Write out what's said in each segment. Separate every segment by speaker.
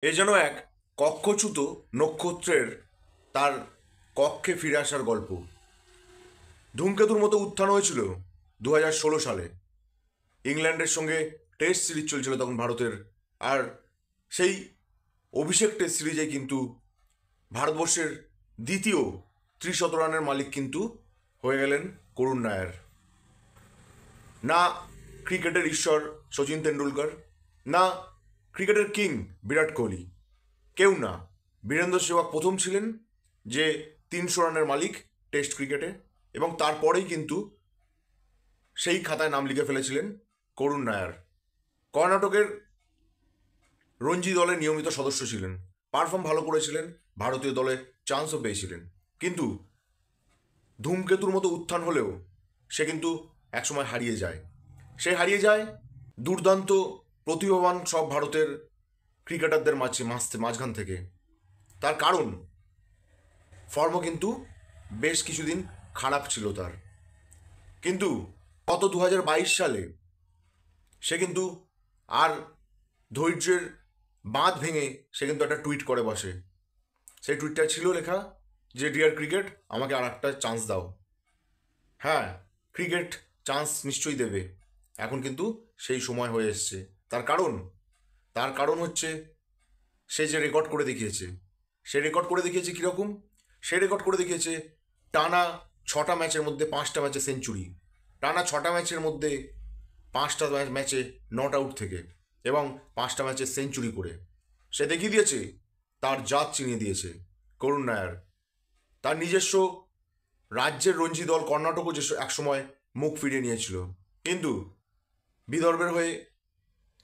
Speaker 1: এ যেন এক কক্ষচ্যুত নক্ষত্রের তার কক্ষে ফিরে আসার গল্প। ধূমকেতুর মতো উত্থান হয়েছিল 2016 সালে। ইংল্যান্ডের সঙ্গে টেস্ট সিরিজ চলছিল তখন ভারতের। আর সেই অভিষেক টেস্ট সিরিজে কিন্তু ভারতবর্ষের দ্বিতীয় ত্রিশত রানের মালিক কিন্তু হয়ে গেলেন করুণ নায়ার। না ক্রিকেটের ঈশ্বর সচিন তেন্ডুলকর, না ক্রিকেটের কিং বিরাট কোহলি, কেউ না। বীরেন্দ্র সেহবাগ প্রথম ছিলেন যে 300 রানের মালিক টেস্ট ক্রিকেটে, এবং তারপরেই কিন্তু সেই খাতায় নাম লিখে ফেলেছিলেন করুণ নায়ার। কর্ণাটকের রঞ্জি দলে নিয়মিত সদস্য ছিলেন, পারফর্ম ভালো করেছিলেন, ভারতীয় দলে চান্সও পেয়েছিলেন। কিন্তু ধূমকেতুর মতো উত্থান হলেও সে কিন্তু একসময় হারিয়ে যায়। সে হারিয়ে যায় দুর্দান্ত প্রতিভাবান সব ভারতের ক্রিকেটারদের মাঝখান থেকে। তার কারণ ফর্মও কিন্তু বেশ কিছুদিন খারাপ ছিল তার। কিন্তু গত 2022 সালে সে কিন্তু আর ধৈর্যের বাঁধ ভেঙে সে কিন্তু একটা টুইট করে বসে। সেই টুইটটা ছিল লেখা যে, ডিয়ার ক্রিকেট, আমাকে আর একটা চান্স দাও। হ্যাঁ, ক্রিকেট চান্স নিশ্চয়ই দেবে, এখন কিন্তু সেই সময় হয়ে এসছে। তার কারণ হচ্ছে সে যে রেকর্ড করে দেখিয়েছে। সে রেকর্ড করে দেখিয়েছে কীরকম? সে রেকর্ড করে দেখিয়েছে টানা 6টা ম্যাচের মধ্যে 5টা ম্যাচে সেঞ্চুরি, টানা 6টা ম্যাচের মধ্যে 5টা ম্যাচে নট আউট থেকে, এবং 5টা ম্যাচে সেঞ্চুরি করে সে দেখিয়ে দিয়েছে তার জাত চিনিয়ে দিয়েছে করুণ নায়ার। তার নিজস্ব রাজ্যের রঞ্জি দল কর্ণাটকও যে একসময় মুখ ফিরিয়ে নিয়েছিল, কিন্তু বিদর্ভের হয়ে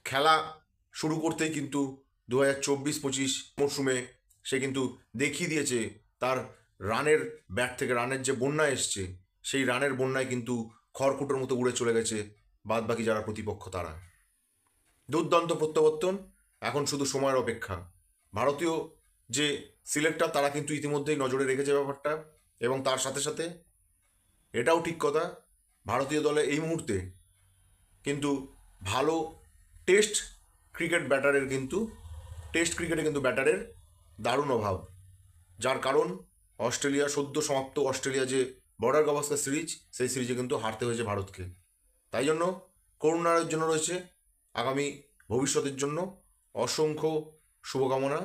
Speaker 1: খেলা শুরু করতেই কিন্তু 2024-25 মরশুমে সে কিন্তু দেখিয়ে দিয়েছে তার রানের ব্যাট থেকে রানের যে বন্যা এসছে, সেই রানের বন্যায় কিন্তু খড়কুটোর মতো উড়ে চলে গেছে বাদবাকি যারা প্রতিপক্ষ তারা। দুর্দান্ত প্রত্যাবর্তন, এখন শুধু সময়ের অপেক্ষা। ভারতীয় যে সিলেক্টর তারা কিন্তু ইতিমধ্যেই নজরে রেখেছে ব্যাপারটা, এবং তার সাথে সাথে এটাও ঠিক কথা, ভারতীয় দলে এই মুহূর্তে কিন্তু ভালো টেস্ট ক্রিকেটে কিন্তু ব্যাটারের দারুণ অভাব। যার কারণ সদ্য সমাপ্ত অস্ট্রেলিয়া যে বর্ডার গাভাস্কার সিরিজ, সেই সিরিজে কিন্তু হারতে হয়েছে ভারতকে। তাই জন্য করুণ নায়ারের জন্য রয়েছে আগামী ভবিষ্যতের জন্য অসংখ্য শুভকামনা।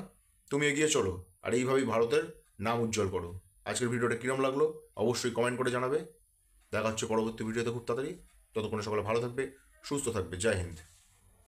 Speaker 1: তুমি এগিয়ে চলো আর এইভাবেই ভারতের নাম উজ্জ্বল করো। আজকের ভিডিওটা কিরম লাগলো অবশ্যই কমেন্ট করে জানাবে। দেখা হচ্ছে পরবর্তী ভিডিওতে খুব তাড়াতাড়ি। ততক্ষণে সকলে ভালো থাকবে, সুস্থ থাকবে। জয় হিন্দ।